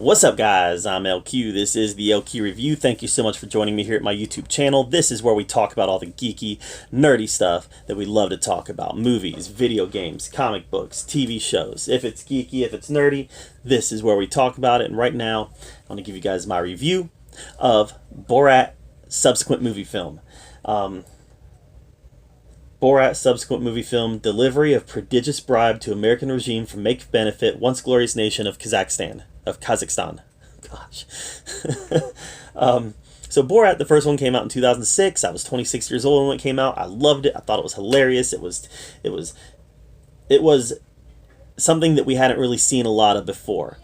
What's up, guys? I'm LQ. This is the LQ Review. Thank you so much for joining me here at my YouTube channel. This is where we talk about all the geeky, nerdy stuff that we love to talk about. Movies, video games, comic books, TV shows. If it's geeky, if it's nerdy, this is where we talk about it. And right now, I want to give you guys my review of Borat subsequent movie film. Borat subsequent movie film, delivery of prodigious bribe to American regime for make benefit once glorious nation of Kazakhstan. Gosh. So Borat, the first one, came out in 2006. I was 26 years old when it came out. I loved it. I thought it was hilarious. It was something that we hadn't really seen a lot of before.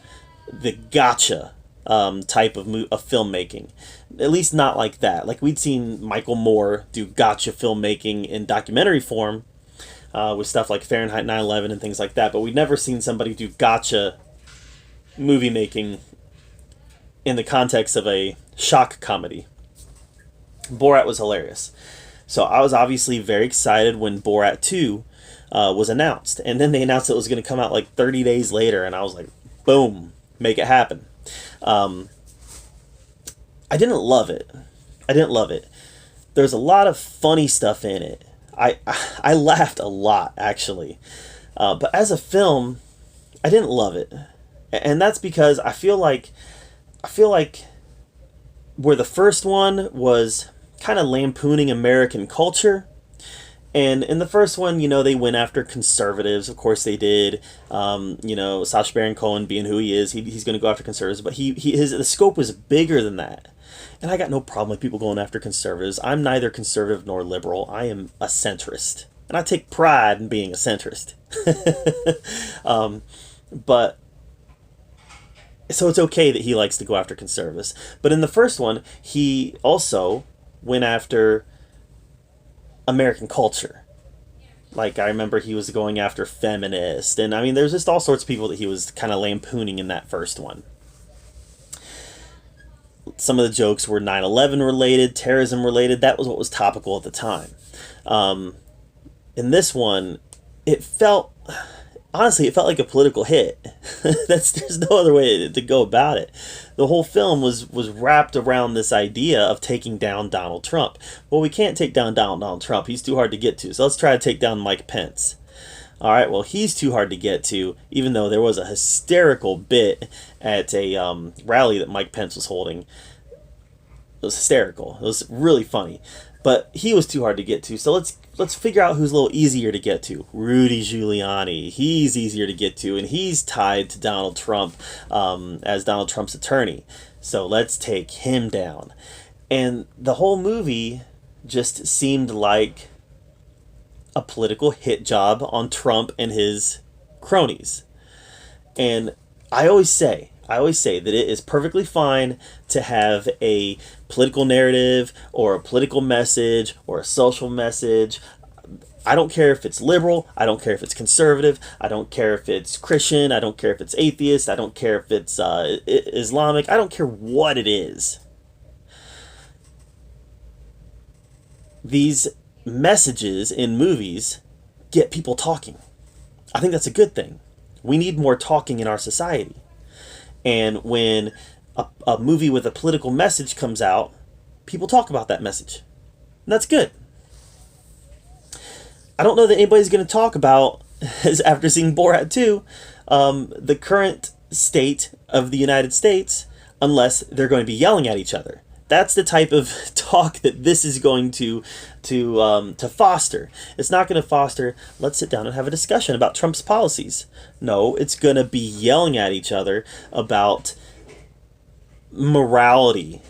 The gotcha type of filmmaking. At least not like that. Like, we'd seen Michael Moore do gotcha filmmaking in documentary form with stuff like Fahrenheit 9/11 and things like that, but we'd never seen somebody do gotcha movie making in the context of a shock comedy. Borat was hilarious. So I was obviously very excited when Borat 2 was announced. And then they announced it was going to come out like 30 days later, and I was like, boom, make it happen. I didn't love it. There's a lot of funny stuff in it. I laughed a lot, actually. But as a film, I didn't love it. And that's because I feel like where the first one was kind of lampooning American culture, and in the first one, they went after conservatives. Of course they did. Sacha Baron Cohen, being who he is, he's going to go after conservatives, but the scope was bigger than that. And I got no problem with people going after conservatives. I'm neither conservative nor liberal. I am a centrist, and I take pride in being a centrist. But so it's okay that he likes to go after conservatives. But in the first one, he also went after American culture. Like, I remember he was going after feminists. And, there's just all sorts of people that he was kind of lampooning in that first one. Some of the jokes were 9/11 related, terrorism related. That was what was topical at the time. In this one, honestly, it felt like a political hit. There's no other way to go about it. The whole film was wrapped around this idea of taking down Donald Trump. Well, we can't take down Donald Trump. He's too hard to get to. So let's try to take down Mike Pence. All right, well, he's too hard to get to, even though there was a hysterical bit at a rally that Mike Pence was holding. It was hysterical. It was really funny. But he was too hard to get to, so let's figure out who's a little easier to get to. Rudy Giuliani. He's easier to get to, and he's tied to Donald Trump as Donald Trump's attorney. So let's take him down. And the whole movie just seemed like a political hit job on Trump and his cronies. And I always say that it is perfectly fine to have a political narrative or a political message or a social message. I don't care if it's liberal. I don't care if it's conservative. I don't care if it's Christian. I don't care if it's atheist. I don't care if it's Islamic. I don't care what it is. These messages in movies get people talking. I think that's a good thing. We need more talking in our society. And when a movie with a political message comes out, people talk about that message. And that's good. I don't know that anybody's going to talk about, after seeing Borat 2, the current state of the United States, unless they're going to be yelling at each other. That's the type of talk that this is going to foster. It's not going to foster, let's sit down and have a discussion about Trump's policies. No, it's going to be yelling at each other about morality,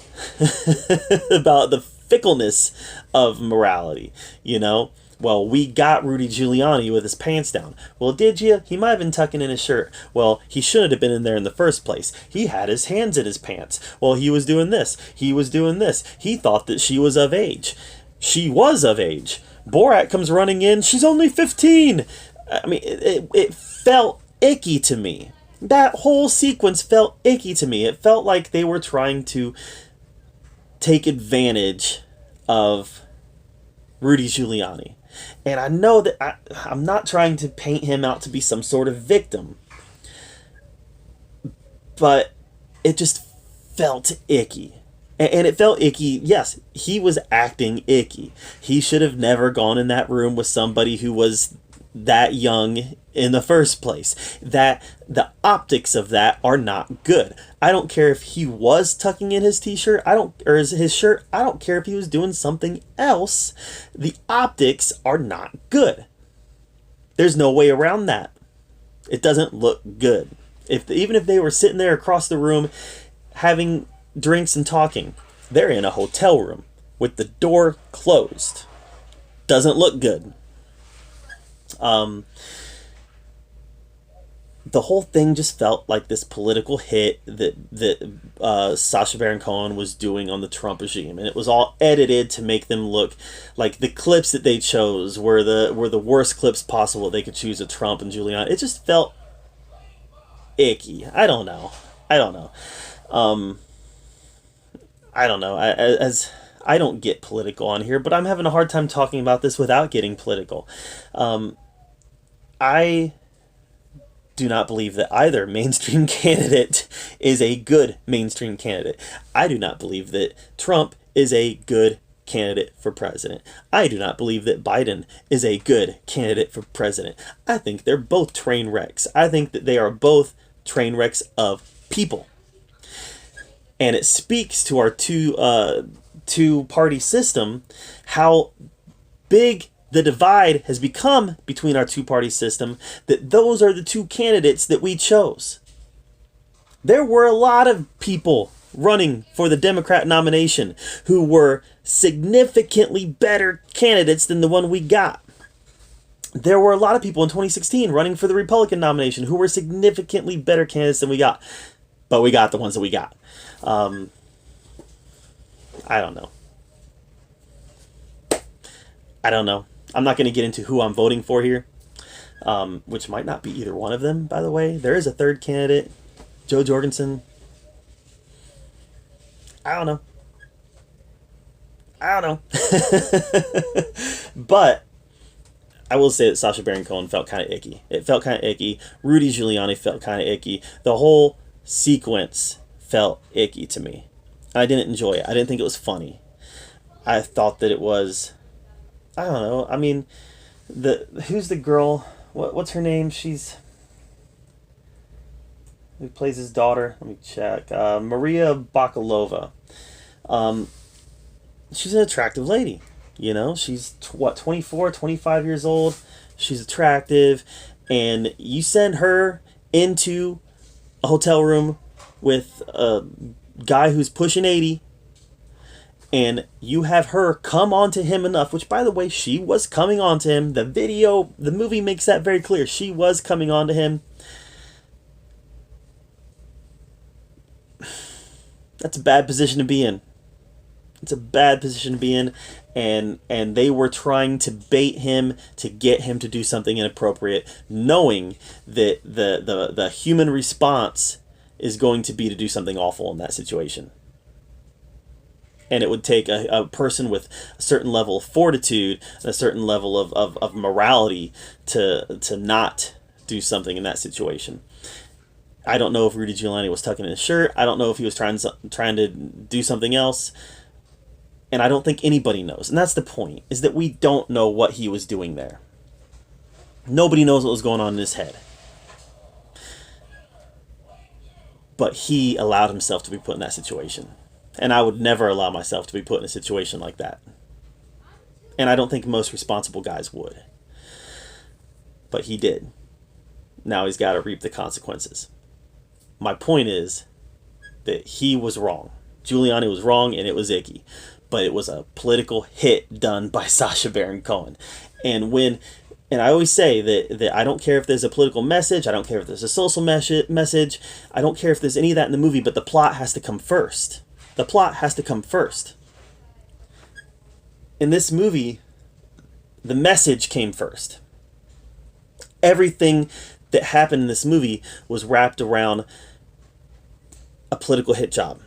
about the fickleness of morality, Well, we got Rudy Giuliani with his pants down. Well, did you? He might have been tucking in his shirt. Well, he shouldn't have been in there in the first place. He had his hands in his pants. Well, he was doing this. He was doing this. He thought that she was of age. She was of age. Borat comes running in. She's only 15. It felt icky to me. That whole sequence felt icky to me. It felt like they were trying to take advantage of Rudy Giuliani. And I know that I'm not trying to paint him out to be some sort of victim. But it just felt icky. And it felt icky. Yes, he was acting icky. He should have never gone in that room with somebody who was that young in the first place. That the optics of that are not good. I don't care if he was tucking in his t-shirt, or his shirt. I don't care if he was doing something else. The optics are not good. There's no way around that. It doesn't look good. Even if they were sitting there across the room having drinks and talking, they're in a hotel room with the door closed. Doesn't look good. The whole thing just felt like this political hit that Sacha Baron Cohen was doing on the Trump regime, and it was all edited to make them look like the clips that they chose were the worst clips possible they could choose of Trump and Giuliani. It just felt icky. I don't know. I don't know. I don't get political on here, but I'm having a hard time talking about this without getting political. I do not believe that either mainstream candidate is a good mainstream candidate. I do not believe that Trump is a good candidate for president. I do not believe that Biden is a good candidate for president. I think they're both train wrecks. I think that they are both train wrecks of people. And it speaks to our two-party system, how big the divide has become between our two-party system, that those are the two candidates that we chose. There were a lot of people running for the Democrat nomination who were significantly better candidates than the one we got. There were a lot of people in 2016 running for the Republican nomination who were significantly better candidates than we got. But we got the ones that we got. I don't know. I'm not going to get into who I'm voting for here, which might not be either one of them, by the way. There is a third candidate, Joe Jorgensen. I don't know. But I will say that Sacha Baron Cohen felt kind of icky. It felt kind of icky. Rudy Giuliani felt kind of icky. The whole sequence felt icky to me. I didn't enjoy it. I didn't think it was funny. I thought that it was... I don't know. I mean, who's the girl? What's her name? Who plays his daughter? Let me check. Maria Bakalova. She's an attractive lady. You know, she's 24, 25 years old. She's attractive, and you send her into a hotel room with a guy who's pushing 80. And you have her come on to him enough, which, by the way, she was coming on to him. The movie makes that very clear. She was coming on to him. That's a bad position to be in. It's a bad position to be in. And they were trying to bait him to get him to do something inappropriate, knowing that the human response is going to be to do something awful in that situation. And it would take a person with a certain level of fortitude and a certain level of morality to not do something in that situation. I don't know if Rudy Giuliani was tucking in his shirt. I don't know if he was trying to do something else. And I don't think anybody knows. And that's the point, is that we don't know what he was doing there. Nobody knows what was going on in his head. But he allowed himself to be put in that situation. And I would never allow myself to be put in a situation like that. And I don't think most responsible guys would. But he did. Now he's got to reap the consequences. My point is that he was wrong. Giuliani was wrong, and it was icky. But it was a political hit done by Sacha Baron Cohen. And I always say that I don't care if there's a political message, I don't care if there's a social message, I don't care if there's any of that in the movie, but the plot has to come first. The plot has to come first. In this movie, the message came first. Everything that happened in this movie was wrapped around a political hit job.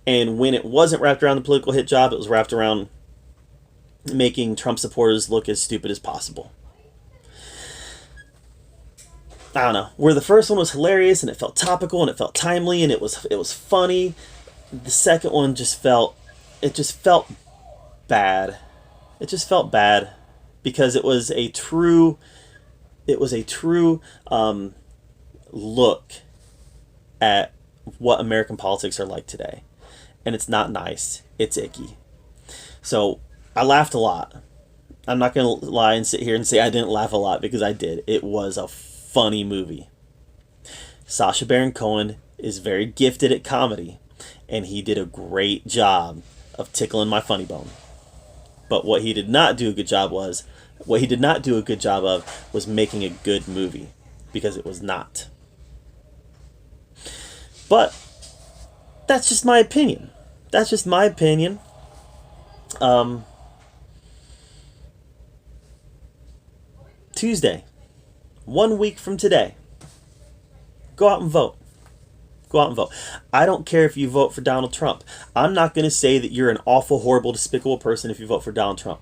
And when it wasn't wrapped around the political hit job, it was wrapped around making Trump supporters look as stupid as possible. I don't know, where the first one was hilarious and it felt topical and it felt timely and it was funny. The second one just felt bad. It just felt bad because it was a true look at what American politics are like today. And it's not nice. It's icky. So I laughed a lot. I'm not going to lie and sit here and say I didn't laugh a lot, because I did. It was a funny movie. Sacha Baron Cohen is very gifted at comedy, and he did a great job of tickling my funny bone. But what he did not do a good job of was making a good movie, because it was not. But that's just my opinion. Tuesday, 1 week from today, go out and vote. Go out and vote. I don't care if you vote for Donald Trump. I'm not going to say that you're an awful, horrible, despicable person if you vote for Donald Trump.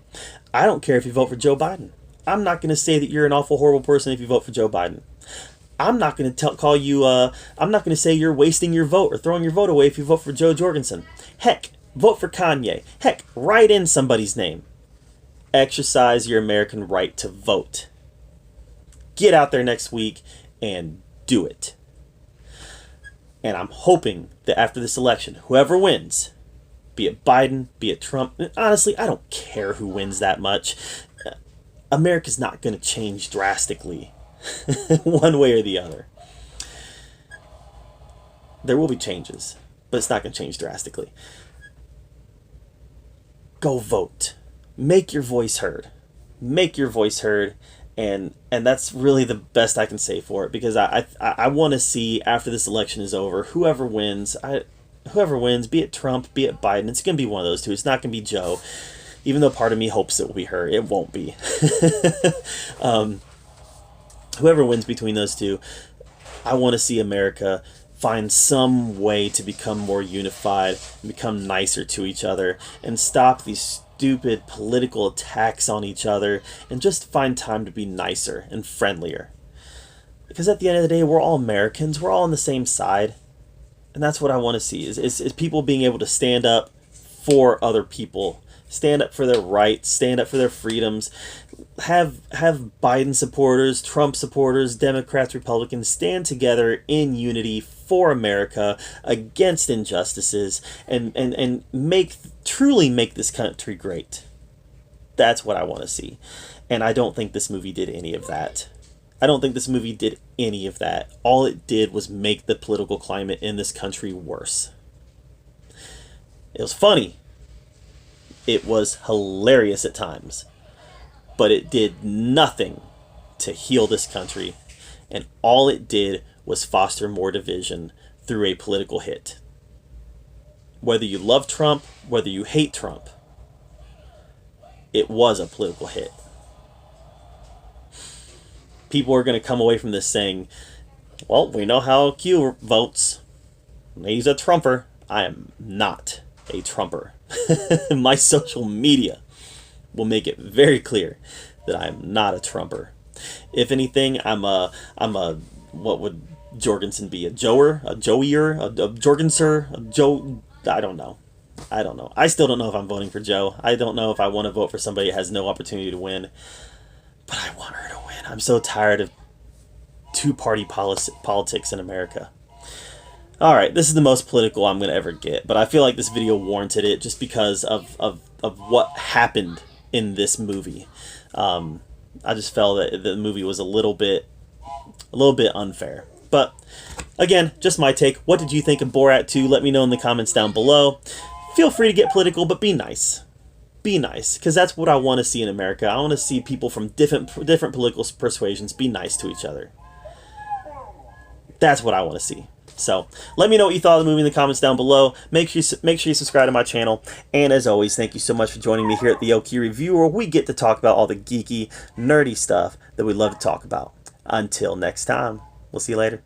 I don't care if you vote for Joe Biden. I'm not going to say that you're an awful, horrible person if you vote for Joe Biden. I'm not going to call you, I'm not going to say you're wasting your vote or throwing your vote away if you vote for Joe Jorgensen. Heck, vote for Kanye. Heck, write in somebody's name. Exercise your American right to vote. Get out there next week and do it. And I'm hoping that after this election, whoever wins, be it Biden, be it Trump, and honestly, I don't care who wins that much. America's not going to change drastically one way or the other. There will be changes, but it's not going to change drastically. Go vote. Make your voice heard. Make your voice heard. And that's really the best I can say for it, because I want to see, after this election is over, whoever wins, be it Trump, be it Biden, it's going to be one of those two. It's not going to be Joe, even though part of me hopes it will be her. It won't be. Whoever wins between those two, I want to see America find some way to become more unified, and become nicer to each other, and stop these stupid political attacks on each other, and just find time to be nicer and friendlier. Because at the end of the day, we're all Americans. We're all on the same side. And that's what I want to see, is people being able to stand up for other people, stand up for their rights, stand up for their freedoms, have Biden supporters, Trump supporters, Democrats, Republicans stand together in unity for America against injustices, and truly make this country great. That's what I want to see. And I don't think this movie did any of that. All it did was make the political climate in this country worse. It was funny. It was hilarious at times. But it did nothing to heal this country. And all it did was foster more division through a political hit. Whether you love Trump, whether you hate Trump, it was a political hit. People are going to come away from this saying, well, we know how Q votes. He's a Trumper. I am not a Trumper. My social media will make it very clear that I am not a Trumper. If anything, I'm a what would Jorgensen be? A Joer? A Joeyer? A Jorgenser? A Joe? I don't know. I still don't know if I'm voting for Joe. I don't know if I want to vote for somebody that has no opportunity to win. But I want her to win. I'm so tired of two-party politics in America. Alright, this is the most political I'm going to ever get. But I feel like this video warranted it just because of what happened in this movie. I just felt that the movie was a little bit unfair. But again, just my take. What did you think of Borat 2? Let me know in the comments down below. Feel free to get political, but be nice. Be nice, because that's what I want to see in America. I want to see people from different political persuasions be nice to each other. That's what I want to see. So, let me know what you thought of the movie in the comments down below. Make sure you subscribe to my channel. And as always, thank you so much for joining me here at the Oki Review, where we get to talk about all the geeky, nerdy stuff that we love to talk about. Until next time, we'll see you later.